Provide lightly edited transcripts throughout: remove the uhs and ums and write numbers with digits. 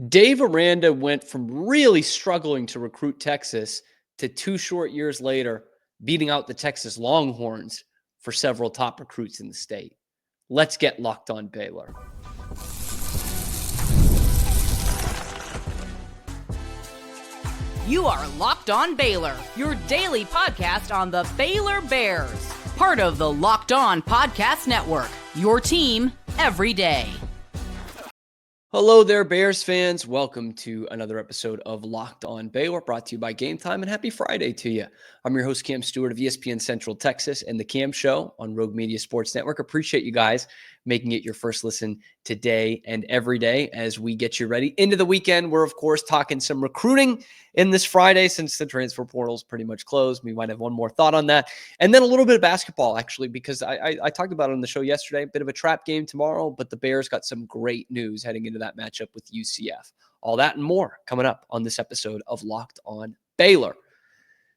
Dave Aranda went from really struggling to recruit Texas to 2 short years later beating out the Texas Longhorns for several top recruits in the state. Let's get locked on Baylor. You are Locked On Baylor, your daily podcast on the Baylor Bears. Part of the Locked On Podcast Network, your team every day. Hello there, Bears fans. Welcome to another episode of Locked On Baylor, brought to you by Game Time, and happy Friday to you. I'm your host, Cam Stewart of ESPN Central Texas and The Cam Show on Rogue Media Sports Network. Appreciate you guys making it your first listen today and every day as we get you ready into the weekend. We're, of course, talking some recruiting in this Friday since the transfer portal is pretty much closed. We might have one more thought on that. And then a little bit of basketball, actually, because I talked about it on the show yesterday. A bit of a trap game tomorrow, but the Bears got some great news heading into that matchup with UCF. All that and more coming up on this episode of Locked On Baylor.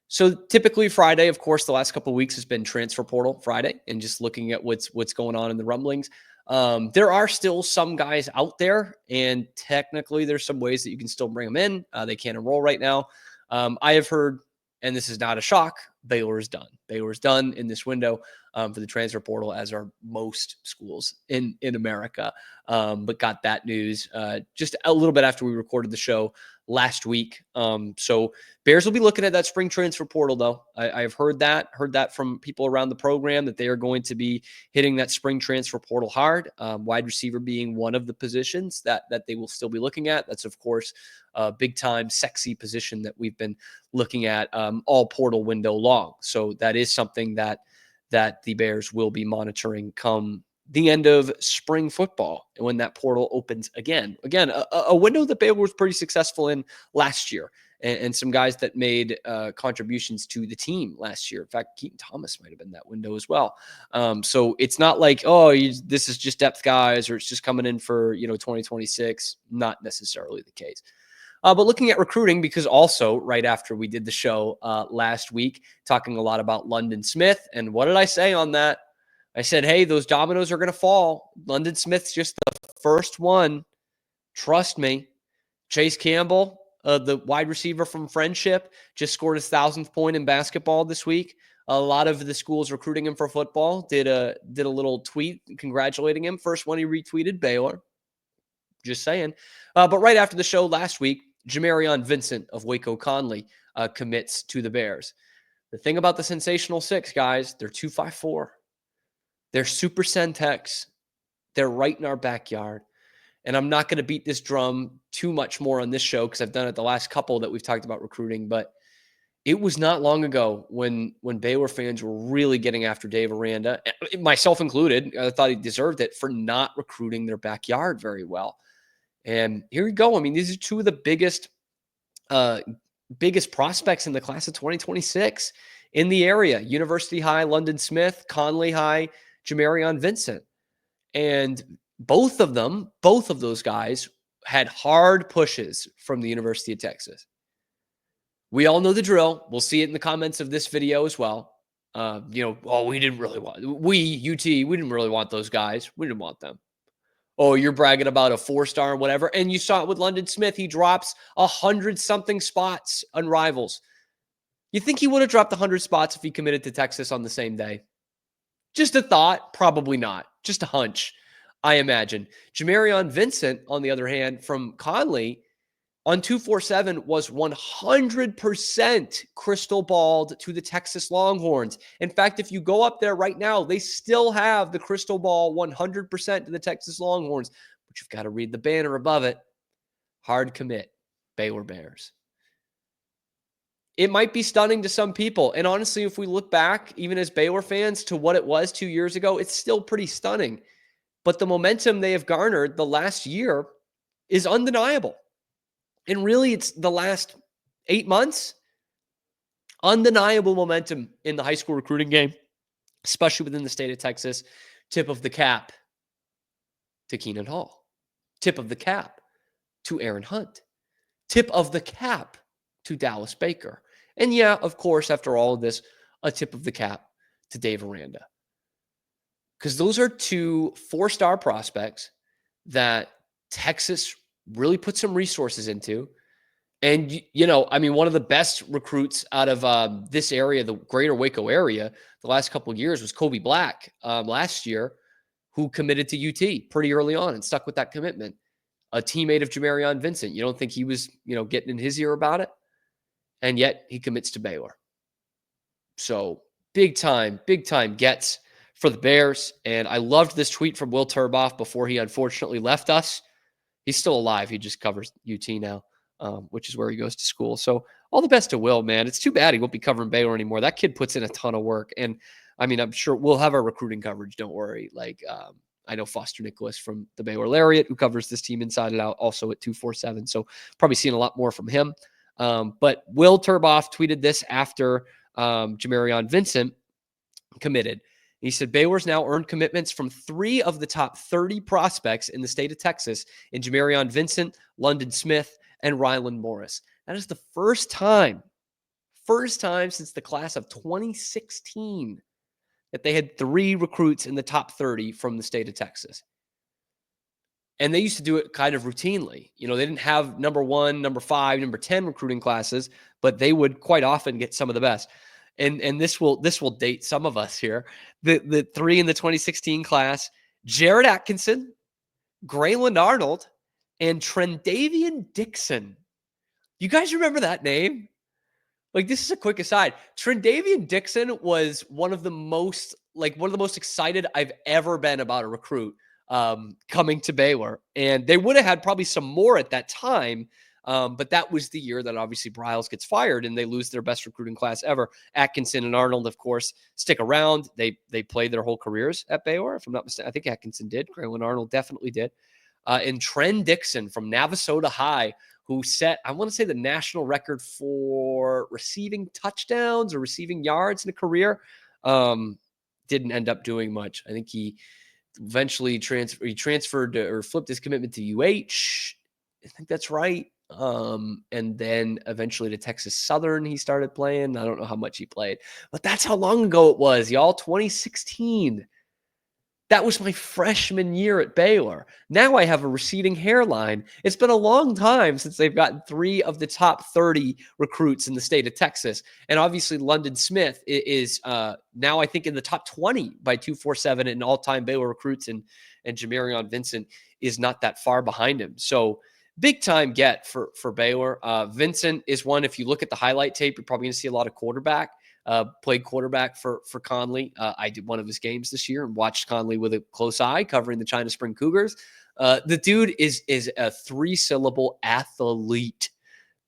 So typically Friday, of course, the last couple of weeks has been transfer portal Friday, and just looking at what's going on in the rumblings. There are still some guys out there, and technically there's some ways that you can still bring them in. They can't enroll right now. I have heard, and this is not a shock, Baylor is done. Baylor is done in this window for the transfer portal, as are most schools in America. But got that news just a little bit after we recorded the show last week. So Bears will be looking at that spring transfer portal, though. I've heard that from people around the program, that they are going to be hitting that spring transfer portal hard. Wide receiver being one of the positions that they will still be looking at. That's, of course, a big time sexy position that we've been looking at all portal window long. So that is something that the Bears will be monitoring come the end of spring football, when that portal opens again. Again, a window that Baylor was pretty successful in last year, and some guys that made contributions to the team last year. In fact, Keaton Thomas might have been that window as well. So it's not like, this is just depth guys, or it's just coming in for 2026. Not necessarily the case. But looking at recruiting, because also right after we did the show last week, talking a lot about London Smith, and what did I say on that? I said, hey, those dominoes are going to fall. London Smith's just the first one. Trust me. Chase Campbell, the wide receiver from Friendship, just scored his 1,000th point in basketball this week. A lot of the schools recruiting him for football did a little tweet congratulating him. First one he retweeted, Baylor. Just saying. But right after the show last week, Jamarion Vincent of Waco Conley commits to the Bears. The thing about the Sensational Six, guys, they're 254. They're Super Centex. They're right in our backyard. And I'm not going to beat this drum too much more on this show, because I've done it the last couple that we've talked about recruiting. But it was not long ago when Baylor fans were really getting after Dave Aranda, myself included. I thought he deserved it for not recruiting their backyard very well. And here we go. I mean, these are two of the biggest prospects in the class of 2026 in the area. University High, London Smith, Conley High, Jamarion Vincent. And both of those guys had hard pushes from the University of Texas. We all know the drill. We'll see it in the comments of this video as well. We didn't really want, UT, we didn't really want those guys. We didn't want them. Oh, you're bragging about a 4-star and whatever. And you saw it with London Smith. He drops 100-something spots on Rivals. You think he would have dropped 100 spots if he committed to Texas on the same day? Just a thought. Probably not. Just a hunch, I imagine. Jamarion Vincent, on the other hand, from Conley, on 247 was 100% crystal balled to the Texas Longhorns. In fact, if you go up there right now, they still have the crystal ball 100% to the Texas Longhorns. But you've got to read the banner above it. Hard commit, Baylor Bears. It might be stunning to some people. And honestly, if we look back, even as Baylor fans, to what it was 2 years ago, it's still pretty stunning. But the momentum they have garnered the last year is undeniable. And really, it's the last 8 months. Undeniable momentum in the high school recruiting game, especially within the state of Texas. Tip of the cap to Keenan Hall. Tip of the cap to Aaron Hunt. Tip of the cap to Dallas Baker. And yeah, of course, after all of this, a tip of the cap to Dave Aranda. Because those are two 4-star prospects that Texas really put some resources into. And, one of the best recruits out of this area, the greater Waco area, the last couple of years was Kobe Black last year, who committed to UT pretty early on and stuck with that commitment. A teammate of Jamarion Vincent. You don't think he was, getting in his ear about it? And yet he commits to Baylor. So big time gets for the Bears. And I loved this tweet from Will Turboff before he unfortunately left us. He's still alive. He just covers UT now, which is where he goes to school. So all the best to Will, man. It's too bad he won't be covering Baylor anymore. That kid puts in a ton of work. And I'm sure we'll have our recruiting coverage. Don't worry. I know Foster Nicholas from the Baylor Lariat, who covers this team inside and out, also at 247. So probably seeing a lot more from him. But Will Turboff tweeted this after Jamarion Vincent committed. He said, Baylor's now earned commitments from 3 of the top 30 prospects in the state of Texas in Jamarion Vincent, London Smith, and Ryland Morris. That is the first time since the class of 2016 that they had 3 recruits in the top 30 from the state of Texas. And they used to do it kind of routinely. They didn't have number 1, number 5, number 10 recruiting classes, but they would quite often get some of the best. And this will date some of us here. The 3 in the 2016 class: Jared Atkinson, Grayland Arnold, and Trendavian Dixon. You guys remember that name? This is a quick aside. Trendavian Dixon was one of the most excited I've ever been about a recruit coming to Baylor. And they would have had probably some more at that time. But that was the year that obviously Bryles gets fired and they lose their best recruiting class ever. Atkinson and Arnold, of course, stick around. They played their whole careers at Baylor, if I'm not mistaken. I think Atkinson did. Grayland Arnold definitely did. And Trent Dixon from Navasota High, who set, I want to say, the national record for receiving touchdowns or receiving yards in a career. Didn't end up doing much. I think he eventually transferred or flipped his commitment to UH. I think that's right. And then eventually to Texas Southern, he started playing. I don't know how much he played, but that's how long ago it was, y'all. 2016. That was my freshman year at Baylor. Now I have a receding hairline. It's been a long time since they've gotten 3 of the top 30 recruits in the state of Texas. And obviously London Smith is now, I think, in the top 20 by 247 in all-time Baylor recruits. And Jamarion Vincent is not that far behind him. So big time get for Baylor. Vincent is one, if you look at the highlight tape, you're probably going to see a lot of quarterback. Played quarterback for Conley. I did one of his games this year and watched Conley with a close eye covering the China Spring Cougars. The dude is a 3-syllable athlete,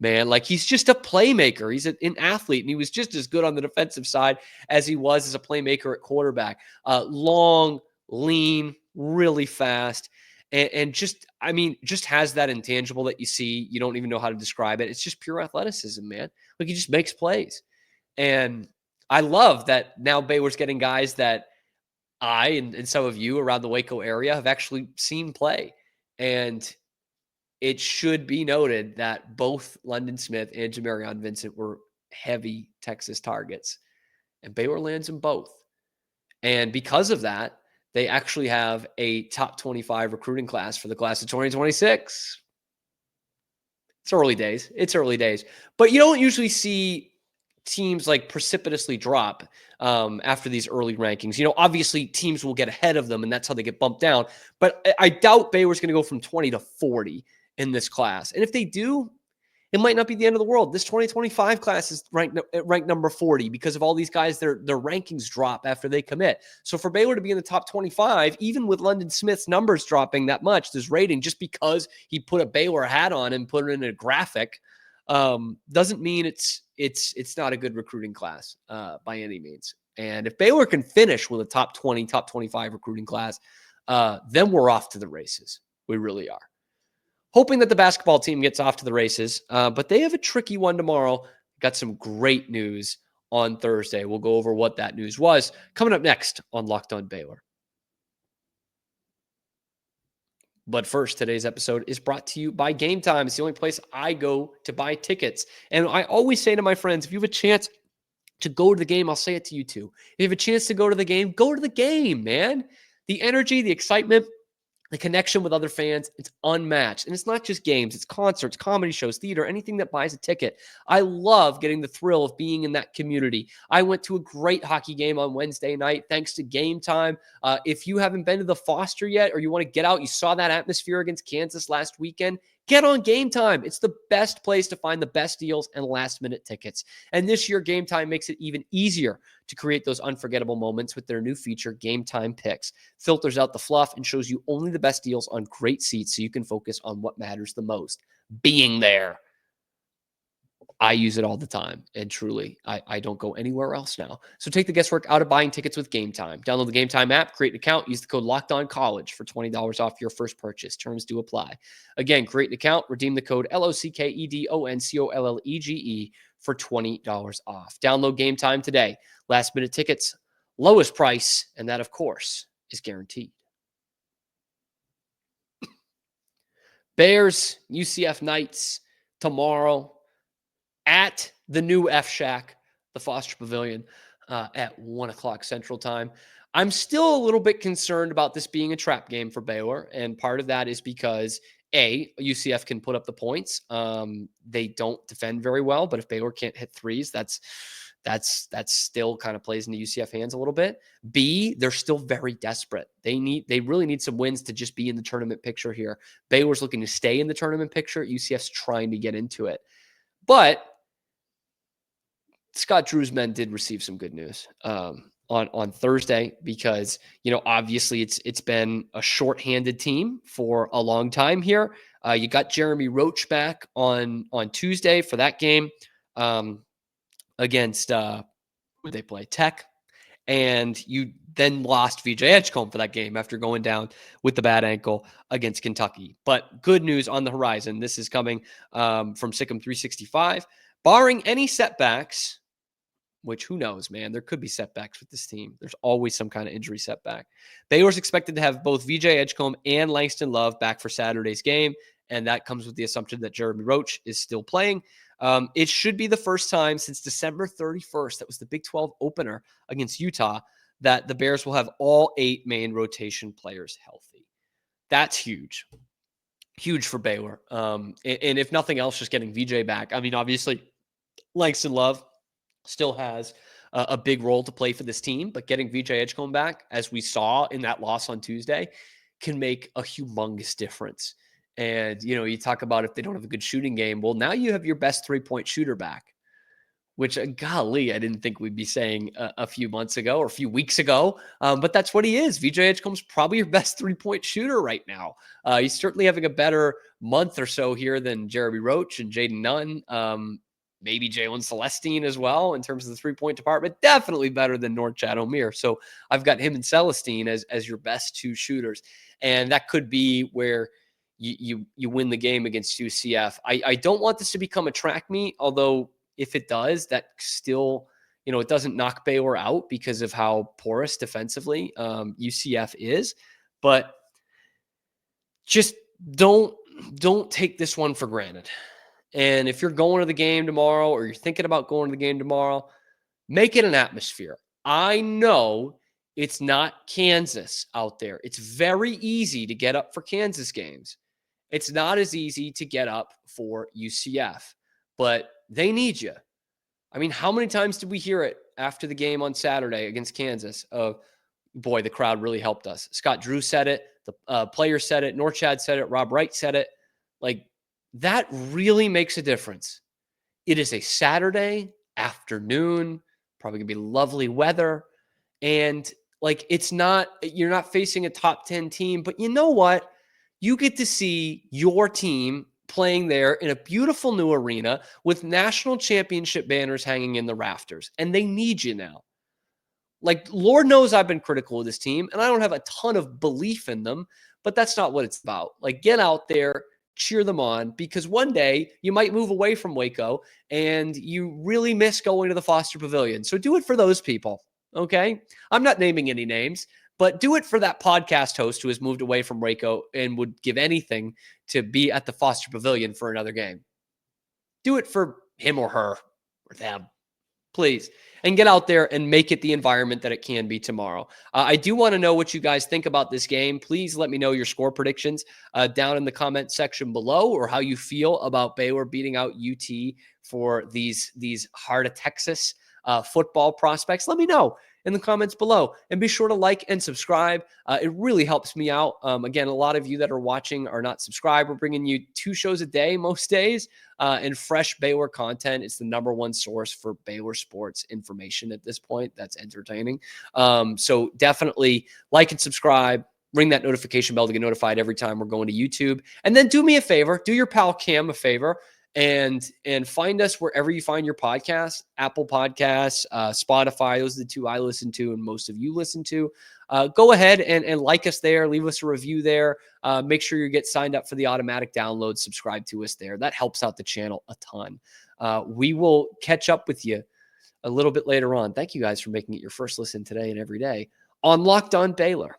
man. He's just a playmaker. He's an athlete, and he was just as good on the defensive side as he was as a playmaker at quarterback. Long, lean, really fast. And just has that intangible that you see. You don't even know how to describe it. It's just pure athleticism, man. He just makes plays. And I love that now Baylor's getting guys that I and some of you around the Waco area have actually seen play. And it should be noted that both London Smith and Jamarion Vincent were heavy Texas targets. And Baylor lands them both. And because of that, they actually have a top 25 recruiting class for the class of 2026. It's early days. But you don't usually see teams precipitously drop after these early rankings. Obviously teams will get ahead of them and that's how they get bumped down. But I doubt Baylor's going to go from 20 to 40 in this class. And if they do, it might not be the end of the world. This 2025 class is ranked number 40 because of all these guys, their rankings drop after they commit. So for Baylor to be in the top 25, even with London Smith's numbers dropping that much, this rating, just because he put a Baylor hat on and put it in a graphic, doesn't mean it's not a good recruiting class by any means. And if Baylor can finish with a top 20, top 25 recruiting class, then we're off to the races. We really are. Hoping that the basketball team gets off to the races, but they have a tricky one tomorrow. Got some great news on Thursday. We'll go over what that news was coming up next on Locked On Baylor. But first, today's episode is brought to you by Game Time. It's the only place I go to buy tickets. And I always say to my friends, if you have a chance to go to the game, I'll say it to you too. If you have a chance to go to the game, man. The energy, the excitement, The connection with other fans, it's unmatched. And it's not just games, it's concerts, comedy shows, theater, anything that buys a ticket. I love getting the thrill of being in that community. I went to a great hockey game on Wednesday night thanks to Game Time. If you haven't been to the Foster yet, or you want to get out, you saw that atmosphere against Kansas last weekend, get on Game Time. It's the best place to find the best deals and last-minute tickets. And this year, Game Time makes it even easier to create those unforgettable moments with their new feature, Game Time Picks. Filters out the fluff and shows you only the best deals on great seats so you can focus on what matters the most, being there. I use it all the time, and truly, I don't go anywhere else now. So take the guesswork out of buying tickets with Game Time. Download the Game Time app, create an account, use the code LOCKEDONCollege for $20 off your first purchase. Terms do apply. Again, create an account, redeem the code LOCKEDONCOLLEGE for $20 off. Download Game Time today. Last minute tickets, lowest price, and that, of course, is guaranteed. Bears, UCF Knights tomorrow at the new F Shack, the Foster Pavilion, at 1 o'clock Central Time. I'm still a little bit concerned about this being a trap game for Baylor, and part of that is because UCF can put up the points. They don't defend very well, but if Baylor can't hit threes, that's still kind of plays into UCF hands a little bit. B, they're still very desperate. They really need some wins to just be in the tournament picture here. Baylor's looking to stay in the tournament picture. UCF's trying to get into it. But Scott Drew's men did receive some good news on Thursday because, obviously it's been a shorthanded team for a long time here. You got Jeremy Roach back on Tuesday for that game against who did they play? Tech. And you then lost VJ Edgecombe for that game after going down with the bad ankle against Kentucky. But good news on the horizon. This is coming from Sikkim 365. Barring any setbacks, which who knows, man, there could be setbacks with this team. There's always some kind of injury setback. Baylor's expected to have both VJ Edgecombe and Langston Love back for Saturday's game, and that comes with the assumption that Jeremy Roach is still playing. It should be the first time since December 31st, that was the Big 12 opener against Utah, that the Bears will have all 8 main rotation players healthy. That's huge. Huge for Baylor. And if nothing else, just getting VJ back. I mean, obviously, Langston Love still has a big role to play for this team, but getting VJ Edgecombe back, as we saw in that loss on Tuesday, can make a humongous difference. And, you talk about if they don't have a good shooting game, well, now you have your best 3-point shooter back, which, golly, I didn't think we'd be saying a few months ago or a few weeks ago, but that's what he is. VJ Edgecombe's probably your best 3-point shooter right now. He's certainly having a better month or so here than Jeremy Roach and Jaden Nunn. Maybe Jalen Celestine as well in terms of the 3-point department. Definitely better than Norchad Omier. So I've got him and Celestine as your best 2 shooters. And that could be where you win the game against UCF. I don't want this to become a track meet, although if it does, that still, it doesn't knock Baylor out because of how porous defensively UCF is. But just don't take this one for granted. And if you're going to the game tomorrow or you're thinking about going to the game tomorrow, make it an atmosphere. I know it's not Kansas out there. It's very easy to get up for Kansas games. It's not as easy to get up for UCF, but they need you. I mean, how many times did we hear it after the game on Saturday against Kansas of, boy, the crowd really helped us. Scott Drew said it. The players said it. Norchad said it. Rob Wright said it. Like, that really makes a difference. It is a Saturday afternoon, probably going to be lovely weather. And you're not facing a top 10 team, but you know what? You get to see your team playing there in a beautiful new arena with national championship banners hanging in the rafters. And they need you now. Like, Lord knows I've been critical of this team, and I don't have a ton of belief in them, but that's not what it's about. Like, get out there, cheer them on, because one day you might move away from Waco and you really miss going to the Foster Pavilion. So do it for those people, okay? I'm not naming any names, but do it for that podcast host who has moved away from Waco and would give anything to be at the Foster Pavilion for another game. Do it for him or her or them. Please. And get out there and make it the environment that it can be tomorrow. I do want to know what you guys think about this game. Please let me know your score predictions down in the comment section below, or how you feel about Baylor beating out UT for these Heart of Texas football prospects. Let me know in the comments below, and be sure to like and subscribe. It really helps me out. Again, a lot of you that are watching are not subscribed. We're bringing you 2 shows a day most days, and fresh Baylor content. It's the #1 source for Baylor sports information at this point. That's entertaining. So definitely like and subscribe. Ring that notification bell to get notified every time we're going to YouTube. And then do me a favor, do your pal Cam a favor, and find us wherever you find your podcasts, Apple Podcasts, Spotify. Those are the 2 I listen to and most of you listen to. Go ahead and like us there. Leave us a review there. Make sure you get signed up for the automatic download. Subscribe to us there. That helps out the channel a ton. We will catch up with you a little bit later on. Thank you guys for making it your first listen today and every day on Locked On Baylor.